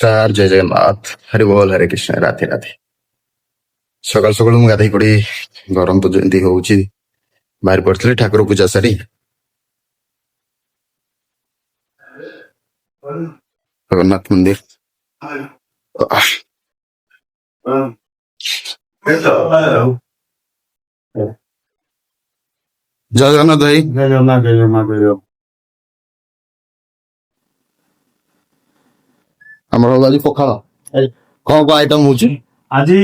Star जय जगन्नाथ हरि बोल हरे कृष्ण राधे राधे। सकाल सकाल ମୁଁ ଗାଧେଇ ପଡି ଗରମ ତ ଯେମିତି ହଉଛି ବାହାରି ପଡିଥିଲି ଠାକୁର ପୂଜା ସାରି ଜଗନ୍ନାଥ ମନ୍ଦିର ଜୟ ଜଗନ୍ନାଥ ଭାଇ। ଜୟ ଜଗନ୍ନାଥ ଜୟ ଜଗନ୍ନାଥ ଜୟ ଜଗନ୍ନାଥ। ଆମର ଆଜି ପଖାଳ କଣ କଣ ଆଇଟମ ହଉଛି? ଆଜି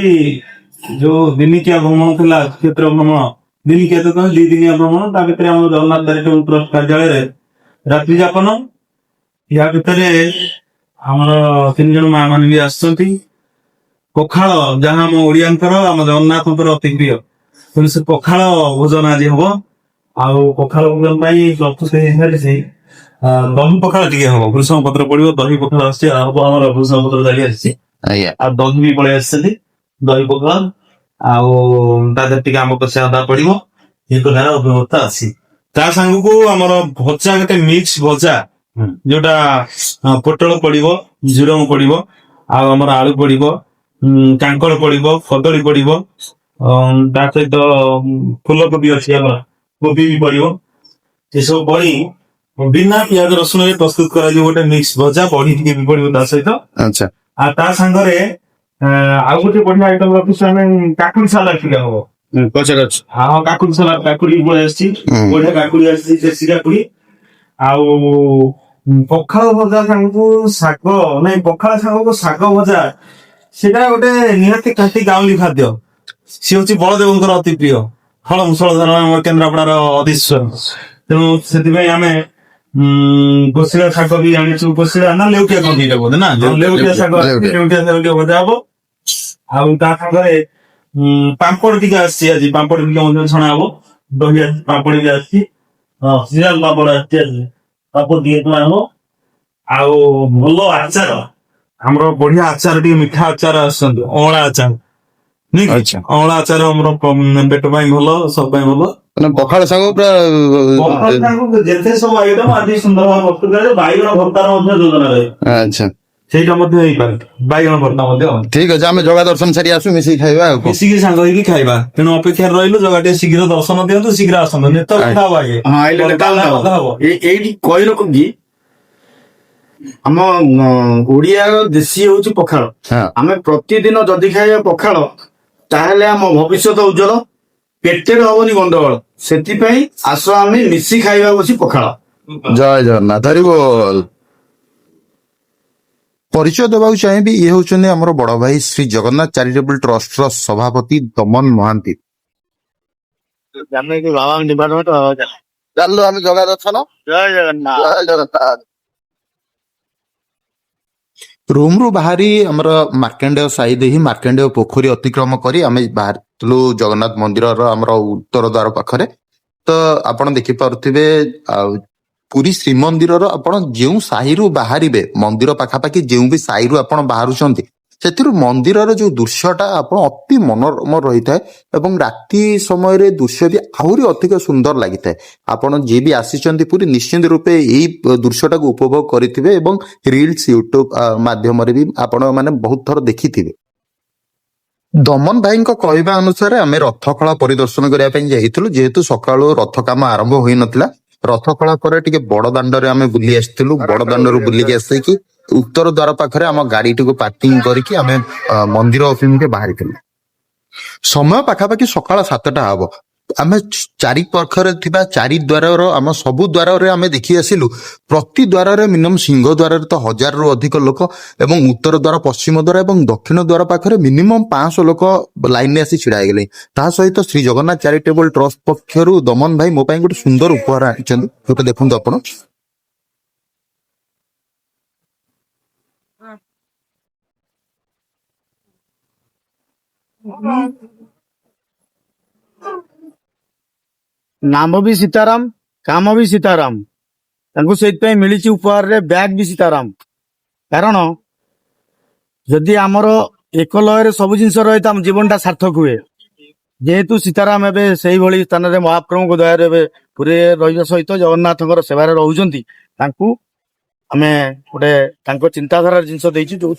ଯୋଉ ଦିନିକିଆ ଭ୍ରମଣ ଥିଲା କ୍ଷେତ୍ର ଭ୍ରମଣ, ଦିନିକିଆ ତ କଣ 2 ଦିନିଆ ଭ୍ରମଣ, ତା ଭିତରେ ଆମର ଜଗନ୍ନାଥ ଚାରିଟେବଲ ଟ୍ରଷ୍ଟ କାର୍ଯ୍ୟାଳୟରେ ରାତ୍ରି ଯାପନ। ୟା ଭିତରେ ଆମର 3 ଜଣ ମା ମାନେ ବି ଆସିଛନ୍ତି। ପଖାଳ ଯାହା ଆମ ଓଡିଆଙ୍କର ଆମ ଜଗନ୍ନାଥଙ୍କର ଅତି ପ୍ରିୟ, ତେଣୁ ସେ ପଖାଳ ଭୋଜନ ଆଜି ହବ। ଆଉ ପଖାଳ ଭୋଜନ ପାଇଁ ପ୍ରସ୍ତୁତ ହେଇସାରିଛି। ଦହି ପଖାଳ ଟିକେ ହବ, ଭୃଷଙ୍ଗ ପତ୍ର ପଡିବ, ଦହି ପଖାଳ ଆସିଛି, ଆଉ ହବ ଆମର ଭୃଷଙ୍ଗ ପତ୍ର ଚାଲି ଆସିଛି, ଆଜ୍ଞା ଆଉ ଦହି ବି ପଳେଇ ଆସିଛନ୍ତି। ଦହି ପଖାଳ ଆଉ ତା ଦେହରେ ଟିକେ ଆମ୍ବ କଷିଆ ଅଦା ପଡିବ, ଏ ପ୍ରକାର ବ୍ୟବସ୍ଥା ଅଛି। ତା ସାଙ୍ଗକୁ ଆମର ଭଜା, ଗୋଟେ ମିକ୍ସ ଭଜା, ଯୋଉଟା ପୋଟଳ ପଡିବ, ଝୁଡଙ୍ଗ ପଡିବ, ଆଉ ଆମର ଆଳୁ ପଡିବ, କାଙ୍କଡ ପଡିବ, କଦଳୀ ପଡିବ, ତା ସହିତ ଫୁଲକୋବି ଅଛି, ଆମର କୋବି ବି ପଡିବ। ଏସବୁ ପଡି ବିନା ପିଆଜ ରସୁଣରେ ପ୍ରସ୍ତୁତ କରାଯିବ ଗୋଟେ ମିକ୍ସ ଭଜା, ବଢି ଟିକେ ବି ପଡିବ ତା ସହିତ। ଆଚ୍ଛା ଆଉ ତା ସାଙ୍ଗରେ ଆଉ ଗୋଟେ ବଢିଆ ଆଇଟମ ରଖିଛୁ ଆମେ, କାକୁଡି ସାଲାଡ ଟିକେ ହବ। ପଚାର ଅଛି ହଁ, କାକୁଡି ସାଲାଡ, କାକୁଡି ପଳେଇ ଆସିଛି, ବଢିଆ କାକୁଡି ଆସିଛି, ଦେଶୀ କାକୁଡି। ଆଉ ପଖାଳ ଭଜା ସାଙ୍ଗକୁ ଶାଗ, ନାଇଁ ପଖାଳ ସାଙ୍ଗକୁ ଶାଗ ଭଜା, ସେଟା ଗୋଟେ ନିହାତି ଖାଣ୍ଟି ଗାଉଁଲି ଖାଦ୍ୟ। ସିଏ ହଉଛି ବଳଦେବଙ୍କର ଅତି ପ୍ରିୟ ଫଳ ମୂଷଳଧର, ଆମର କେନ୍ଦ୍ରାପଡାର ଅଧୀଶ୍ୱର। ତେଣୁ ସେଥିପାଇଁ ଆମେ କୋଶିଳା ଶାଗ ବି ଆଣିଛୁ। କୋଶିଳା ନା ଲେଉଟିଆ କହନ୍ତି ଏଇଟା ବୋଧେ, ନା ଲେଉଟିଆ ଶାଗ ଆସିଛି, ଲେଉଟିଆ ଶାଗ ଟିକେ ଭଜା ହବ। ଆଉ ତା ସାଙ୍ଗରେ ପାମ୍ପଡ ଟିକେ ଆସିଛି, ଆଜି ପାମ୍ପଡ ଟିକେ ମଧ୍ୟ ଛଣା ହବ। ଦହି ଆସିଛି, ପାମ୍ପଡ ବି ଆସିଛି, ସିରାଲ ପାମ୍ପଡ ଆସିଛି, ଆଜି ପାମ୍ପଡ ଟିକେ ଛଣା ହବ। ଆଉ ଭଲ ଆଚାର, ଆମର ବଢିଆ ଆଚାର, ଟିକେ ମିଠା ଆଚାର ଆସୁଛନ୍ତି, ଅଁଳା ଆଚାର, ନାଇଁ କି? ଅଁଳା ଆଚାର ଆମର ପେଟ ପାଇଁ ଭଲ, ସବୁ ପାଇଁ ଭଲ। ମାନେ ପଖାଳ ସାଙ୍ଗ ପୁରା ପଖାଳ ସାଙ୍ଗକୁ ଯେତେ ସବୁ ଆଇଟମ ଆଜି ସୁନ୍ଦର ଭାବେ ପ୍ରସ୍ତୁତ କରାଯାଏ। ବାଇଗଣ ଭର୍ତ୍ତାର ମଧ୍ୟ ଯୋଜନା ରହିବ, ଆଚ୍ଛା ସେଇଟା ମଧ୍ୟ ହେଇପାରେ, ବାଇଗଣ ଭର୍ତ୍ତା ମଧ୍ୟ। ଠିକ ଅଛି, ଆମେ ଜଗା ଦର୍ଶନ ସାରି ଆସୁ, ମିଶିକି ଖାଇବା ଆଉ କଣ। ମିଶିକି ସାଙ୍ଗ ହେଇକି ଖାଇବା। ତେଣୁ ଅପେକ୍ଷାରେ ରହିଲୁ, ଜଗା ଟିକେ ଶୀଘ୍ର ଦର୍ଶନ ଦିଅନ୍ତୁ, ଶୀଘ୍ର ଆସନ୍ତୁ। ନେତ କଥା ହବ ଆଗେ, କଥା ହବ। ଏଇଠି କହିଲ କି ଆମ ଓଡିଆର ଦେଶୀ ହଉଛି ପଖାଳ। ଆମେ ପ୍ରତିଦିନ ଯଦି ଖାଇବା ପଖାଳ, ତାହେଲେ ଆମ ଭବିଷ୍ୟତ ଉଜ୍ଜଳ, ପେଟରେ ହବନି ଗଣ୍ଡଗୋଳ। ସେଥିପାଇଁ ଆସ ଆମେ ମିଶି ଖାଇବା ବସି ପଖାଳ। ଜୟ ଜଗନ୍ନାଥ ହରି ବୋଲ। ପରିଚୟ ଦେବାକୁ ଚାହିଁବି, ଇଏ ହଉଛନ୍ତି ଆମର ବଡ ଭାଇ ଶ୍ରୀ ଜଗନ୍ନାଥ ଚାରିଟେବଲ ଟ୍ରଷ୍ଟର ସଭାପତି ଦମନ ମହାନ୍ତି। ଚାଲୁ ଆମେ ଜଗା ଦର୍ଶନ। ଜୟ ଜଗନ୍ନାଥ। ଜୟ ଜଗନ୍ନାଥ। ରୁମରୁ ବାହାରି ଆମର ମାର୍କେଣ୍ଡେୟ ସାହି ଦେଇ ମାର୍କେଣ୍ଡେୟ ପୋଖରୀ ଅତିକ୍ରମ କରି ଆମେ ବାହାରିଥିଲୁ ଜଗନ୍ନାଥ ମନ୍ଦିରର ଆମର ଉତ୍ତର ଦ୍ୱାର ପାଖରେ। ତ ଆପଣ ଦେଖିପାରୁଥିବେ, ଆଉ ପୁରୀ ଶ୍ରୀମନ୍ଦିରର ଆପଣ ଯେଉଁ ସାହିରୁ ବାହାରିବେ, ମନ୍ଦିର ପାଖାପାଖି ଯେଉଁ ବି ସାହିରୁ ଆପଣ ବାହାରୁଛନ୍ତି, ସେଥିରୁ ମନ୍ଦିରର ଯୋଉ ଦୃଶ୍ୟଟା ଆପଣ ଅତି ମନୋରମ ରହିଥାଏ ଏବଂ ରାତି ସମୟରେ ଦୃଶ୍ୟ ବି ଆହୁରି ଅଧିକ ସୁନ୍ଦର ଲାଗିଥାଏ। ଆପଣ ଯିଏ ବି ଆସିଛନ୍ତି ପୁରୀ, ନିଶ୍ଚିନ୍ତ ରୂପେ ଏଇ ଦୃଶ୍ୟଟାକୁ ଉପଭୋଗ କରିଥିବେ ଏବଂ ରିଲ୍ସ ୟୁଟ୍ୟୁବ ମାଧ୍ୟମରେ ବି ଆପଣ ମାନେ ବହୁତ ଥର ଦେଖିଥିବେ। ଦମନ ଭାଇଙ୍କ କହିବା ଅନୁସାରେ ଆମେ ରଥଖଳା ପରିଦର୍ଶନ କରିବା ପାଇଁ ଯାଇଥିଲୁ। ଯେହେତୁ ସକାଳୁ ରଥ କାମ ଆରମ୍ଭ ହୋଇନଥିଲା, ରଥଖଳା ପରେ ଟିକେ ବଡ ଦାଣ୍ଡରେ ଆମେ ବୁଲି ଆସିଥିଲୁ। ବଡ ଦାଣ୍ଡରୁ ବୁଲିକି ଆସିକି ଉତ୍ତର ଦ୍ୱାର ପାଖରେ ଆମ ଗାଡିଟିକୁ ପାର୍କିଂ କରିକି ଆମେ ମନ୍ଦିର ଅଭିମୁଖେ ବାହାରିଥିଲୁ। ସମୟ ପାଖାପାଖି ସକାଳ 7ଟା ହବ। ଆମେ ଚାରି ପାଖରେ ଥିବା 4 ଦ୍ୱାରର ଆମ ସବୁ ଦ୍ୱାରରେ ଆମେ ଦେଖି ଆସିଲୁ। ପ୍ରତି ଦ୍ୱାରରେ ମିନିମମ୍ ସିଂହ ଦ୍ୱାରରେ ତ 1000ରୁ ଅଧିକ ଲୋକ, ଏବଂ ଉତ୍ତର ଦ୍ୱାର, ପଶ୍ଚିମ ଦ୍ୱାର ଏବଂ ଦକ୍ଷିଣ ଦ୍ୱାର ପାଖରେ ମିନିମମ୍ 500 ଲୋକ ଲାଇନରେ ଆସି ଛିଡା ହେଇଗଲେ। ତା ସହିତ ଶ୍ରୀ ଜଗନ୍ନାଥ ଚାରିଟେବଲ ଟ୍ରଷ୍ଟ ପକ୍ଷରୁ ଦମନ ଭାଇ ମୋ ପାଇଁ ଗୋଟେ ସୁନ୍ଦର ଉପହାର ଆଣିଛନ୍ତି, ଗୋଟେ ଦେଖନ୍ତୁ ଆପଣ। ନାମ ବି ସୀତାରାମ, କାମ ବି ସୀତାରାମ। ତାଙ୍କୁ ସେଇଥିପାଇଁ ମିଳିଛି ଉପହାରରେ ବ୍ୟାଗ ବି ସୀତାରାମ। କାରଣ ଯଦି ଆମର ଏକ ଲୟରେ ସବୁ ଜିନିଷ ରହେ, ତ ଆମ ଜୀବନଟା ସାର୍ଥକ ହୁଏ। ଯେହେତୁ ସୀତାରାମ ଏବେ ସେଇଭଳି ସ୍ଥାନରେ ମହାପ୍ରଭୁଙ୍କ ଦୟାରେ ଏବେ ପୁରୀରେ ରହିବା ସହିତ ଜଗନ୍ନାଥଙ୍କର ସେବାରେ ରହୁଛନ୍ତି, ତାଙ୍କୁ ଆମେ ଗୋଟେ ତାଙ୍କ ଚିନ୍ତାଧାରାର ଜିନିଷ ଦେଇଛୁ ଯୋଉ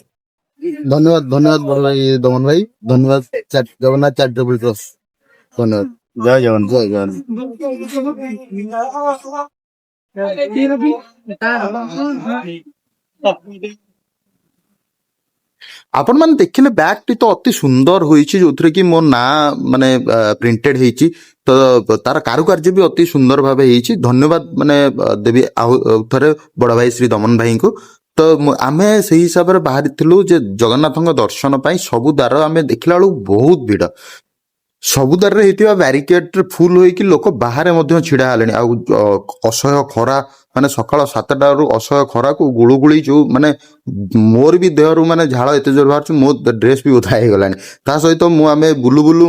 ଧନ୍ୟବାଦ ଧନ୍ୟବାଦ ବଡ ଭାଇ ଦମନ ଭାଇ ଧନ୍ୟବାଦ ଜଗନ୍ନାଥ ଚାରିଟେବଲ ଟ୍ରଷ୍ଟ ଧନ୍ୟବାଦ ଜୟ ଜଗନ୍ନାଥ। ଜୟ ଜଗନ୍ନାଥ। ଆପଣ ମାନେ ଦେଖିଲେ ବ୍ୟାଗ୍ ଟି ତ ଅତି ସୁନ୍ଦର ହୋଇଛି ଯୋଉଥିରେ କି ମୋ ନାଁ ମାନେ ପ୍ରିଣ୍ଟେଡ ହେଇଛି ତ ତାର କାରୁକାର୍ଯ୍ୟ ବି ଅତି ସୁନ୍ଦର ଭାବେ ହେଇଛି ଧନ୍ୟବାଦ ମାନେ ଦେବି ଆଉ ଥରେ ବଡ ଭାଇ ଶ୍ରୀ ଦମନ ଭାଇଙ୍କୁ ତ ଆମେ ସେଇ ହିସାବରେ ବାହାରିଥିଲୁ ଯେ ଜଗନ୍ନାଥଙ୍କ ଦର୍ଶନ ପାଇଁ ସବୁ ଦ୍ୱାର ଆମେ ଦେଖିଲା ବେଳକୁ ବହୁତ ଭିଡ ସବୁ ଦ୍ୱାରରେ ହେଇଥିବା ବ୍ୟାରିକେଡରେ ଫୁଲ ହୋଇକି ଲୋକ ବାହାରେ ମଧ୍ୟ ଛିଡା ହେଲେଣି ଆଉ ଅସହ୍ୟ ଖରା ମାନେ ସକାଳ 7ଟାରୁ ଅସହ୍ୟ ଖରାକୁ ଗୁଳୁଗୁଳି ଯୋଉ ମାନେ ମୋର ବି ଦେହରୁ ମାନେ ଝାଳ ଏତେ ଜୋର ବାହାରୁଛି ମୋ ଡ୍ରେସ ବି ଓଦା ହେଇଗଲାଣି ତା ସହିତ ଆମେ ବୁଲୁ ବୁଲୁ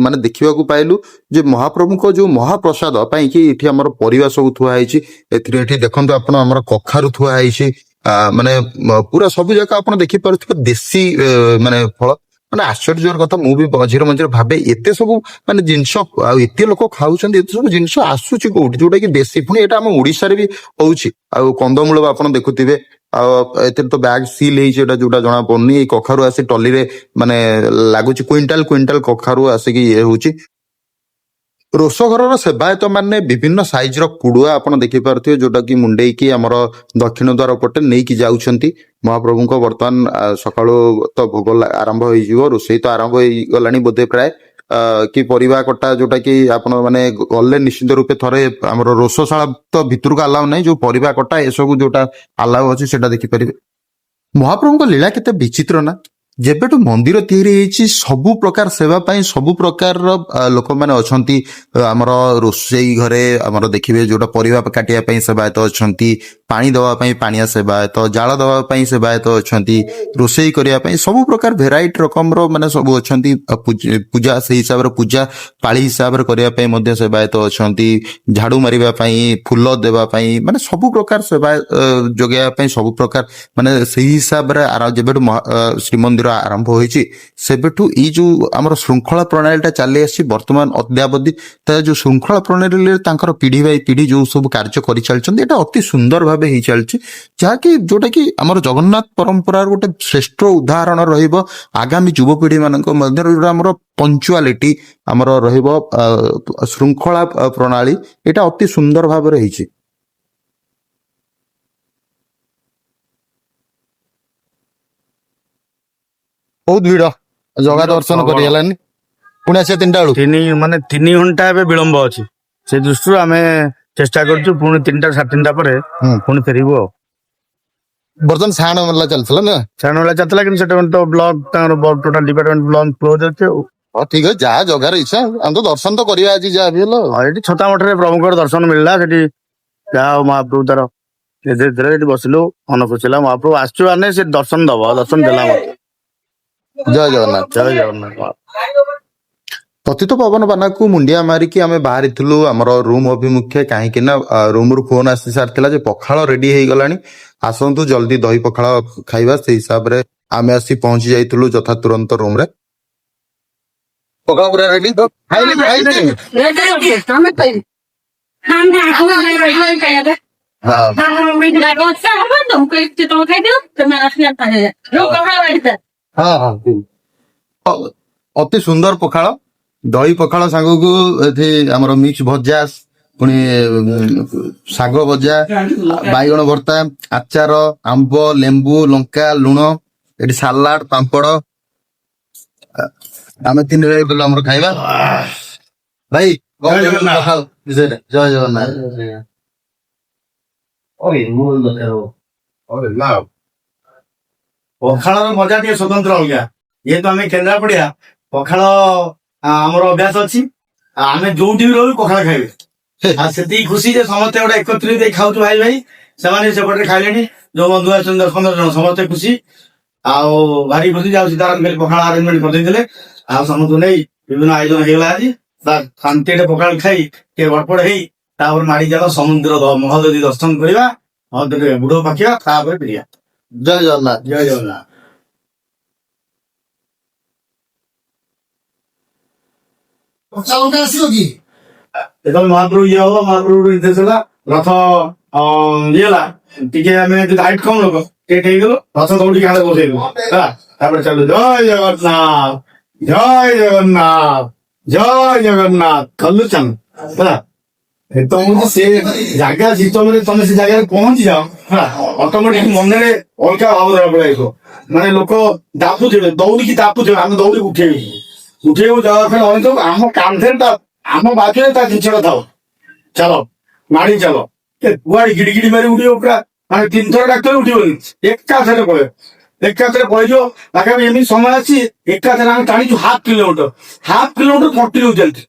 ମାନେ ଦେଖିବାକୁ ପାଇଲୁ ଯେ ମହାପ୍ରଭୁଙ୍କ ଯୋଉ ମହାପ୍ରସାଦ ପାଇଁ କି ଏଠି ଆମର ପରିବା ସବୁ ଥୁଆ ହେଇଛି ଏଥିରେ ଏଠି ଦେଖନ୍ତୁ ଆପଣ ଆମର କଖାରୁ ଥୁଆ ହେଇଛି ମାନେ ପୁରା ସବୁ ଯାକ ଆପଣ ଦେଖିପାରୁଥିବେ ଦେଶୀ ମାନେ ଫଳ ମାନେ ଆଶ୍ଚର୍ଯ୍ୟର କଥା ମୁଁ ବି ମଝିରେ ମଝିରେ ଭାବେ ଏତେ ସବୁ ମାନେ ଜିନିଷ ଆଉ ଏତେ ଲୋକ ଖାଉଛନ୍ତି ଏତେ ସବୁ ଜିନିଷ ଆସୁଛି କୋଉଠି ଯୋଉଟା କି ଦେଶୀ ପୁଣି ଏଇଟା ଆମ ଓଡିଶାରେ ବି ହଉଛି ଆଉ କନ୍ଦମୂଳ ଆପଣ ଦେଖୁଥିବେ ଆଉ ଏଥିରେ ତ ବ୍ୟାଗ ସିଲ୍ ହେଇଛି ଏଟା ଯୋଉଟା ଜଣା ପଡୁନି ଏଇ କଖାରୁ ଆସି ଟଲିରେ ମାନେ ଲାଗୁଛି କୁଇଣ୍ଟାଲ କୁଇଣ୍ଟାଲ କଖାରୁ ଆସିକି ଇଏ ହଉଛି ରୋଷଘରର ସେବାୟତ ମାନେ ବିଭିନ୍ନ ସାଇଜର କୁଡୁଆ ଆପଣ ଦେଖିପାରୁଥିବେ ଯୋଉଟା କି ମୁଣ୍ଡେଇକି ଆମର ଦକ୍ଷିଣ ଦ୍ୱାର ପଟେ ନେଇକି ଯାଉଛନ୍ତି ମହାପ୍ରଭୁଙ୍କ ବର୍ତ୍ତମାନ ସକାଳୁ ତ ଭୋଗ ଆରମ୍ଭ ହେଇଯିବ ରୋଷେଇ ତ ଆରମ୍ଭ ହେଇଗଲାଣି ବୋଧେ ପ୍ରାୟ କି ପରିବା କଟା ଯୋଉଟା କି ଆପଣ ମାନେ ଗଲେ ନିଶ୍ଚିତ ରୂପେ ଥରେ ଆମର ରୋଷଶାଳା ତ ଭିତରକୁ ଆଲାଉ ନାହିଁ ଯୋଉ ପରିବା କଟା ଏସବୁ ଯୋଉଟା ଆଲାଉ ଅଛି ସେଟା ଦେଖିପାରିବେ ମହାପ୍ରଭୁଙ୍କ ଲୀଳା କେତେ ବିଚିତ୍ର ନା ଯେବେଠୁ ମନ୍ଦିର ତିଆରି ହେଇଛି ସବୁ ପ୍ରକାର ସେବା ପାଇଁ ସବୁ ପ୍ରକାରର ଲୋକମାନେ ଅଛନ୍ତି ଆମର ରୋଷେଇ ଘରେ ଆମର ଦେଖିବେ ଯୋଉଟା ପରିବା କାଟିବା ପାଇଁ ସେବାୟତ ଅଛନ୍ତି ପାଣି ଦବା ପାଇଁ ପାଣିଆ ସେବାୟତ ଜାଳ ଦବା ପାଇଁ ସେବାୟତ ଅଛନ୍ତି ରୋଷେଇ କରିବା ପାଇଁ ସବୁ ପ୍ରକାର ଭେରାଇଟି ରକମର ମାନେ ସବୁ ଅଛନ୍ତି ପୂଜା ସେଇ ହିସାବରେ ପୂଜା ପାଳି ହିସାବରେ କରିବା ପାଇଁ ମଧ୍ୟ ସେବାୟତ ଅଛନ୍ତି ଝାଡୁ ମାରିବା ପାଇଁ ଫୁଲ ଦେବା ପାଇଁ ମାନେ ସବୁ ପ୍ରକାର ସେବା ଯୋଗେଇବା ପାଇଁ ସବୁ ପ୍ରକାର ମାନେ ସେଇ ହିସାବରେ ଯେବେଠୁ ଶ୍ରୀମନ୍ଦିର ଆରମ୍ଭ ହୋଇଛି ସେବେଠୁ ଏଇ ଯୋଉ ଆମର ଶୃଙ୍ଖଳା ପ୍ରଣାଳୀଟା ଚାଲି ଆସିଛି ବର୍ତ୍ତମାନ ଅଦ୍ୟାବଧି ତା ଯୋଉ ଶୃଙ୍ଖଳା ପ୍ରଣାଳୀରେ ତାଙ୍କର ପିଢି ବାଇ ପିଢି ଯୋଉ ସବୁ କାର୍ଯ୍ୟ କରିଚାଲିଛନ୍ତି ଏଇଟା ଅତି ସୁନ୍ଦର ଭାବେ ହେଇ ଚାଲିଛି ଯାହାକି ଯୋଉଟା କି ଆମର ଜଗନ୍ନାଥ ପରମ୍ପରାର ଗୋଟେ ଶ୍ରେଷ୍ଠ ଉଦାହରଣ ରହିବ ଆଗାମୀ ଯୁବପିଢି ମାନଙ୍କ ମଧ୍ୟରେ ଯୋଉଟା ଆମର ପଞ୍ଚୁଆଲିଟି ଆମର ରହିବ ଶୃଙ୍ଖଳା ପ୍ରଣାଳୀ ଏଇଟା ଅତି ସୁନ୍ଦର ଭାବରେ ହେଇଛି ବହୁତ ଭିଡ ଜଗା ଦର୍ଶନ କରିହେଲାନି ପୁଣି ଆସିବା 3ଟା ବେଳକୁ 3 ଘଣ୍ଟା ଏବେ ବିଳମ୍ବ ଅଛି ସେ ଦୃଷ୍ଟିରୁ ଆମେ ଚେଷ୍ଟା କରୁଛୁ ପୁଣି 3ଟା 3:30 ପରେ ପୁଣି ଫେରିବୁ ଆଉ ବର୍ତ୍ତମାନ ସାହାଣ ମେଲା ଚାଲିଥିଲା ନା ସାଢେ ବେଳେ ଚାଲିଥିଲା କିନ୍ତୁ ସେଟା ତ ବ୍ଲକ ତାଙ୍କର ଟୋଟାଲ ଡିପାର୍ଟମେଣ୍ଟ ବ୍ଲକ କ୍ଲୋଜ ଅଛି ଆଉ ହଁ ଠିକ ଅଛି ଯାହା ଜଗାର ଇଚ୍ଛା ଆମେ ତ ଦର୍ଶନ ତ କରିବା ଆଜି ଯାହା ବି ହେଲା ଏଠି ଛତା ମଠରେ ପ୍ରଭୁଙ୍କର ଦର୍ଶନ ମିଳିଲା ସେଠି ଯାହା ହଉ ମହାପ୍ରଭୁ ତାର ଧୀରେ ଧୀରେ ସେଠି ବସିଲୁ ମନ ଖୁସି ହେଲା ମହାପ୍ରଭୁ ଆସିଛୁ ମାନେ ସେ ଦର୍ଶନ ଦବ ଦର୍ଶନ ଦେଲା ମତେ ଜୟ ଜଗନ୍ନାଥ ଜୟ ଜଗନ୍ନାଥ ପତିତ ପବନ ବାନାକୁ ମୁଣ୍ଡିଆ ମାରିକି ଆମେ ବାହାରିଥିଲୁ ଆମର ରୁମ ଅଭିମୁଖେ କାହିଁକି ନା ରୁମରୁ ଫୋନ ଆସି ସାରିଥିଲା ଯେ ପଖାଳ ରେଡି ହେଇଗଲାଣି ଆସନ୍ତୁ ଜଲ୍ଦି ଦହି ପଖାଳ ଖାଇବା ସେଇ ହିସାବରେ ଆମେ ଆସି ପହଞ୍ଚି ଯାଇଥିଲୁ ଯଥା ତୁରନ୍ତ ରୁମରେ ପଖାଳ ପୁରା ରେଡି ଅତି ସୁନ୍ଦର ପଖାଳ ଦହି ପଖାଳ ସାଙ୍ଗକୁ ଏଠି ଆମର ମିକ୍ସ ଭଜା ପୁଣି ଶାଗ ଭଜା ବାଇଗଣ ଭର୍ତ୍ତା ଆଚାର ଆମ୍ବ ଲେମ୍ବୁ ଲଙ୍କା ଲୁଣ ଏଠି ସାଲାଡ ପାମ୍ପଡ ଆମେ 3 ଭାଇ ଗଲୁ ଆମର ଖାଇବା ଭାଇ ଜୟ ଜଗନ୍ନାଥ ପଖାଳର ମଜା ଟିକେ ସ୍ୱତନ୍ତ୍ର ଅଲଗା ଯେହେତୁ ଆମେ କେନ୍ଦ୍ରାପଡିଆ ପଖାଳ ଆମର ଅଭ୍ୟାସ ଅଛି ଆମେ ଯୋଉଠି ବି ରହିବୁ ପଖାଳ ଖାଇବେ ଆଉ ସେତିକି ଖୁସି ଯେ ସମସ୍ତେ ଗୋଟେ ଏକତ୍ରିତ ହେଇ ଖାଉଛୁ ଭାଇ ଭାଇ ସେମାନେ ସେପଟେ ଖାଇଲେଣି ଯୋଉ ବନ୍ଧୁ ଆସୁଛନ୍ତି 10-15 ଜଣ ସମସ୍ତେ ଖୁସି ଆଉ ଭାରି ଖୁସି ଯାଉ ସୀତାରାମ ପଖାଳ ଆରେଞ୍ଜମେଣ୍ଟ କରିଦେଇଥିଲେ ଆଉ ସମସ୍ତଙ୍କୁ ନେଇ ବିଭିନ୍ନ ଆୟୋଜନ ହେଇଗଲା ଆଜି ଶାନ୍ତିରେ ପଖାଳ ଖାଇ ଟିକେ ଗଡ଼ପଡ଼ ହେଇ ତାପରେ ମାଡି ଚାଲ ସମୁଦ୍ର ମହୋଦଧି ଦର୍ଶନ କରିବା ମହୋଦଧି ବୁଢ ପାଖିବା ତାପରେ ଫେରିବା ଜୟ ଜଗନ୍ନାଥ ଜୟ ଜଗନ୍ନାଥ ଆସିବ କି ଯେତେବେଳେ ମହାପ୍ରଭୁ ଇଏ ହବ ମହାପ୍ରଭୁ ନିର୍ଦ୍ଦେଶ ହେଲା ରଥ ଇଏ ହେଲା ଟିକେ ଆମେ ହାଇଟ୍ କମ ଲୋକ ଟିକେ ହେଇଗଲୁ ରଥ ଦୌଡ଼ିକି ହାତ ବସେଇଲୁ ହେଲା ତାପରେ ଚାଲୁ ଜୟ ଜଗନ୍ନାଥ ଜୟ ଜଗନ୍ନାଥ ଜୟ ଜଗନ୍ନାଥ କଲୁ ଚାଲୁ ହେଲା ତମକୁ ସେ ଜାଗା ଯେତେବେଳେ ତମେ ସେ ଜାଗାରେ ପହଞ୍ଚି ଯାଅ ହେଲା ଅଟୋମେଟିକ ମନରେ ଅଲଗା ଭାବଧାରା ପଳାଇବ ମାନେ ଲୋକ ଦାପୁଥିବେ ଦୌଡ଼ିକି ଦାପୁଥିବେ ଆମେ ଦୌଡ଼ିକି ଉଠେଇବୁ ଜଗା ଫେର ଅଣିଥିବୁ ଆମ କାନ୍ଧରେ ତା ଆମ ବାକିରେ ତା ଜିନିଷଟା ଥାଉ ଚାଲ ମାଡ଼ି ଚାଲ କୁଆଡେ ଗିଡି ମାରି ଉଠିବ ପୁରା ମାନେ 3 ଥର ଡାକ୍ତର ଉଠିବନି ଏକାଥରେ ପଳେଇଯିବ ପାଖାପାଖି ଏମିତି ସମୟ ଅଛି ଏକାଥରେ ଆମେ ଟାଣିଛୁ ହାଫ୍ କିଲୋମିଟର କଣ୍ଟିନ୍ୟୁ ଚାଲିଛି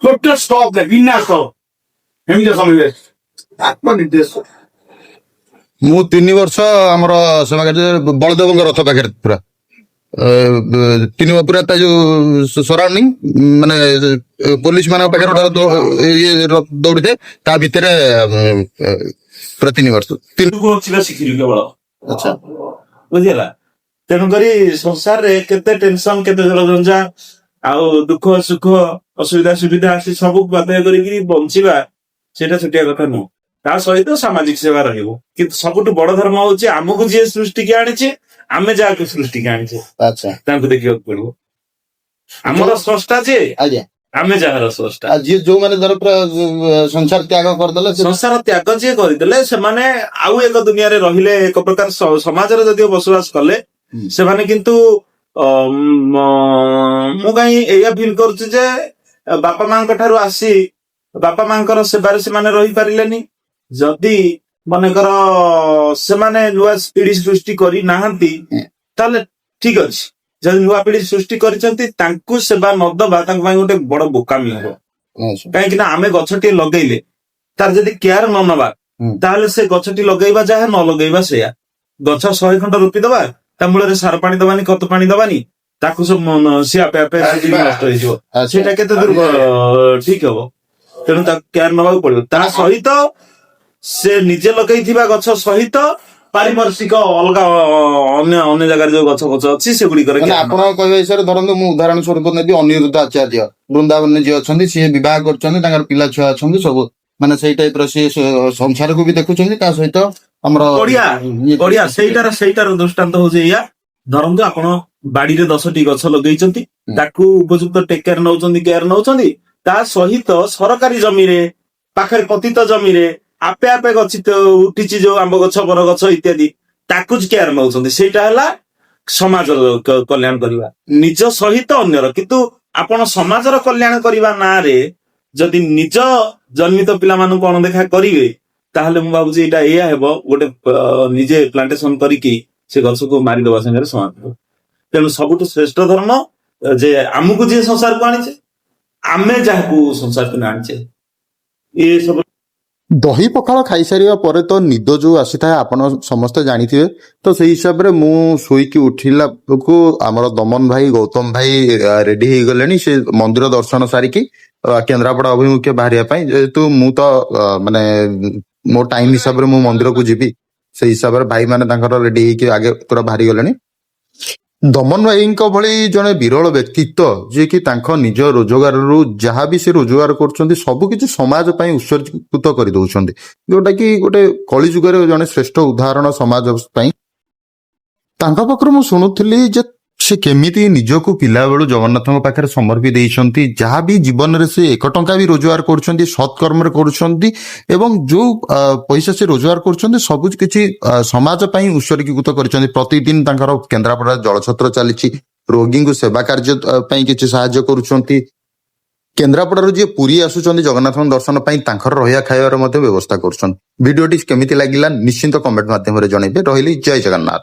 ଟୋଟାଲ ଷ୍ଟପ୍ ନାହିଁ ବିନା ଷ୍ଟପ୍ ଏମିତି ସମୟ ଆତ୍ମନିର୍ଦ୍ଦେଶ ମୁଁ 3 ବର୍ଷ ଆମର ସେବା କାର୍ଯ୍ୟ ବଳଦେବଙ୍କ ରଥ ପାଖରେ ପୁରା 3 ପୁରା ତା ଯୋଉ ସରାଉଣ୍ଡିଂ ମାନେ ପୋଲିସ ମାନଙ୍କ ପାଖରେ ଦୌଡ଼ିଥାଏ ତା ଭିତରେ ପୁରା 3 ବର୍ଷ ଶିଖିଲୁ କେବଳ ଆଚ୍ଛା ବୁଝିଲା ତେଣୁକରି ସଂସାରରେ କେତେ ଟେନସନ କେତେ ଜଳଝଞ୍ଝା ଆଉ ଦୁଃଖ ସୁଖ ଅସୁବିଧା ସୁବିଧା ଆସି ସବୁ ବାଧ୍ୟ କରିକି ବଞ୍ଚିବା ସେଇଟା ଛୋଟିଆ କଥା ନୁହଁ ତା ସହିତ ସାମାଜିକ ସେବା ରହିବ କିନ୍ତୁ ସବୁଠୁ ବଡ ଧର୍ମ ହଉଛି ଆମକୁ ଯିଏ ସୃଷ୍ଟିକି ଆଣିଛେ ଆମେ ଯାହାକୁ ସୃଷ୍ଟିକି ଆଣିଛେ ଆଚ୍ଛା ତାଙ୍କୁ ଦେଖିବାକୁ ପଡିବ ଆମର ସ୍ରଷ୍ଟା ଯେ ଆଜ୍ଞା ଆମେ ଯାହାର ସ୍ରଷ୍ଟା ଯିଏ ଯୋଉମାନେ ଧର ପୁରା ସଂସାର ତ୍ୟାଗ କରିଦେଲେ ସଂସାର ତ୍ୟାଗ ଯିଏ କରିଦେଲେ ସେମାନେ ଆଉ ଏକ ଦୁନିଆରେ ରହିଲେ ଏକ ପ୍ରକାର ସମାଜରେ ଯଦିଓ ବସବାସ କଲେ ସେମାନେ କିନ୍ତୁ ମୁଁ କାହିଁ ଏଇଆ ଫିଲ୍ କରୁଛି ଯେ ବାପା ମାଙ୍କ ଠାରୁ ଆସି ବାପା ମାଙ୍କର ସେବାରେ ସେମାନେ ରହିପାରିଲେନି ଯଦି ମନେକର ସେମାନେ ନୂଆ ପିଢି ସୃଷ୍ଟି କରି ନାହାନ୍ତି ତାହେଲେ ଠିକ ଅଛି ଯଦି ନୂଆ ପିଢି ସୃଷ୍ଟି କରିଛନ୍ତି ତାଙ୍କୁ ସେବା ନଦବା ତାଙ୍କ ପାଇଁ ଗୋଟେ ବଡ ବୋକାମି ହବ କାହିଁକି ନା ଆମେ ଗଛଟିଏ ଲଗେଇଲେ ତାର ଯଦି କେୟାର ନ ନବା ତାହେଲେ ସେ ଗଛଟି ଲଗେଇବା ଯାହା ନ ଲଗେଇବା ସେଇଆ ଗଛ 100 ଖଣ୍ଡ ରୋପିଦବା ତା ମୂଳରେ ସାର ପାଣି ଦବାନି ଖତ ପାଣି ଦବାନି ତାକୁ ସବୁ ସିଏ ଆପେ ଆପେ ନଷ୍ଟ ହେଇଯିବ ସେଇଟା କେତେ ଦୂର ଠିକ ହବ ତେଣୁ ତାକୁ କେୟାର ନବାକୁ ପଡିବ ତା ସହିତ ସେ ନିଜେ ଲଗେଇଥିବା ଗଛ ସହିତ ପାରିପାର୍ଶ୍ୱିକ ଅଲଗା ଅନ୍ୟ ଜାଗାରେ ଯୋଉ ଗଛ ଅଛି ସେଗୁଡିକରେ ଆପଣଙ୍କ କହିବା ହିସାବରେ ଧରନ୍ତୁ ମୁଁ ଉଦାହରଣ ସ୍ୱରୂପ ନେବି ଅନିରୁଦ୍ଧ ଆଚାର୍ଯ୍ୟ ବୃନ୍ଦାବନରେ ଯିଏ ଅଛନ୍ତି ସିଏ ବିବାହ କରୁଛନ୍ତି ତାଙ୍କର ପିଲା ଛୁଆ ଅଛନ୍ତି ସବୁ ମାନେ ସେଇ ଟାଇପର ସିଏ ସଂସାରକୁ ବି ଦେଖୁଛନ୍ତି ତା ସହିତ ଆମର ବଢିଆ ସେଇଟାର ଦୃଷ୍ଟାନ୍ତ ହଉଛି ଏଇଆ ଧରନ୍ତୁ ଆପଣ ବାଡିରେ 10ଟି ଗଛ ଲଗେଇଛନ୍ତି ତାକୁ ଉପଯୁକ୍ତ କେୟାର ନଉଛନ୍ତି ତା ସହିତ ସରକାରୀ ଜମିରେ ପାଖରେ ପତିତ ଜମିରେ ଆପେ ଆପେ ଗଛିତ ଉଠିଛି ଯୋଉ ଆମ୍ବ ଗଛ ବରଗଛ ଇତ୍ୟାଦି ତାକୁ କେୟାର ନଉଛନ୍ତି ସେଇଟା ହେଲା ସମାଜର କଲ୍ୟାଣ କରିବା ନିଜ ସହିତ ଅନ୍ୟର କିନ୍ତୁ ଆପଣ ସମାଜର କଲ୍ୟାଣ କରିବା ନାଁରେ ଯଦି ନିଜ ଜନ୍ମିତ ପିଲାମାନଙ୍କୁ ଅଣଦେଖା କରିବେ ତାହେଲେ ମୁଁ ଭାବୁଛି ଏଇଟା ଏଇଆ ହେବ ଗୋଟେ ନିଜେ ପ୍ଲାଣ୍ଟେସନ କରିକି ସେ ଗଛକୁ ମାରିଦବା ସାଙ୍ଗରେ ସମାନ ହେବ ତେଣୁ ସବୁଠୁ ଶ୍ରେଷ୍ଠ ଧର୍ମ ଯେ ଆମକୁ ଯିଏ ସଂସାରକୁ ଆଣିଛେ ଆମେ ଯାହାକୁ ସଂସାରକୁ ଆଣିଛେ ଏ ସବୁ ଦହି ପଖାଳ ଖାଇସାରିବା ପରେ ତ ନିଦ ଯୋଉ ଆସିଥାଏ ଆପଣ ସମସ୍ତେ ଜାଣିଥିବେ ତ ସେଇ ହିସାବରେ ମୁଁ ଶୋଇକି ଉଠିଲା ବେଳକୁ ଆମର ଦମନ ଭାଇ ଗୌତମ ଭାଇ ରେଡି ହେଇଗଲେଣି ସେ ମନ୍ଦିର ଦର୍ଶନ ସାରିକି କେନ୍ଦ୍ରାପଡା ଅଭିମୁଖେ ବାହାରିବା ପାଇଁ ଯେହେତୁ ମୁଁ ତ ମାନେ ମୋ ଟାଇମ ହିସାବରେ ମୁଁ ମନ୍ଦିରକୁ ଯିବି ସେଇ ହିସାବରେ ଭାଇ ମାନେ ତାଙ୍କର ରେଡି ହେଇକି ଆଗେ ପୁରା ବାହାରି ଗଲେଣି ଦମନ ଭାଇଙ୍କ ଭଳି ଜଣେ ବିରଳ ବ୍ୟକ୍ତିତ୍ବ ଯିଏକି ତାଙ୍କ ନିଜ ରୋଜଗାରରୁ ଯାହା ବି ସେ ରୋଜଗାର କରୁଛନ୍ତି ସବୁ କିଛି ସମାଜ ପାଇଁ ଉତ୍ସର୍ଗୀକୃତ କରିଦଉଛନ୍ତି ଯୋଉଟା କି ଗୋଟେ କଳି ଯୁଗରେ ଜଣେ ଶ୍ରେଷ୍ଠ ଉଦାହରଣ ସମାଜ ପାଇଁ ତାଙ୍କ ପାଖରୁ ମୁଁ ଶୁଣୁଥିଲି ଯେ ସେ କେମିତି ନିଜକୁ ପିଲାବେଳୁ ଜଗନ୍ନାଥଙ୍କ ପାଖରେ ସମର୍ପି ଦେଇଛନ୍ତି ଯାହା ବି ଜୀବନରେ ସେ 1 ଟଙ୍କା ବି ରୋଜଗାର କରୁଛନ୍ତି ସତ୍କର୍ମରେ କରୁଛନ୍ତି ଏବଂ ଯୋଉ ପଇସା ସେ ରୋଜଗାର କରୁଛନ୍ତି ସବୁ କିଛି ସମାଜ ପାଇଁ ଉତ୍ସର୍ଗୀକୃତ କରିଛନ୍ତି ପ୍ରତିଦିନ ତାଙ୍କର କେନ୍ଦ୍ରାପଡା ଜଳଛତ୍ର ଚାଲିଛି ରୋଗୀଙ୍କୁ ସେବା କାର୍ଯ୍ୟ ପାଇଁ କିଛି ସାହାଯ୍ୟ କରୁଛନ୍ତି କେନ୍ଦ୍ରାପଡାରୁ ଯିଏ ପୁରୀ ଆସୁଛନ୍ତି ଜଗନ୍ନାଥଙ୍କ ଦର୍ଶନ ପାଇଁ ତାଙ୍କର ରହିବା ଖାଇବାର ମଧ୍ୟ ବ୍ୟବସ୍ଥା କରୁଛନ୍ତି ଭିଡିଓଟି କେମିତି ଲାଗିଲା ନିଶ୍ଚିନ୍ତ କମେଣ୍ଟ ମାଧ୍ୟମରେ ଜଣେଇବେ ରହିଲି ଜୟ ଜଗନ୍ନାଥ।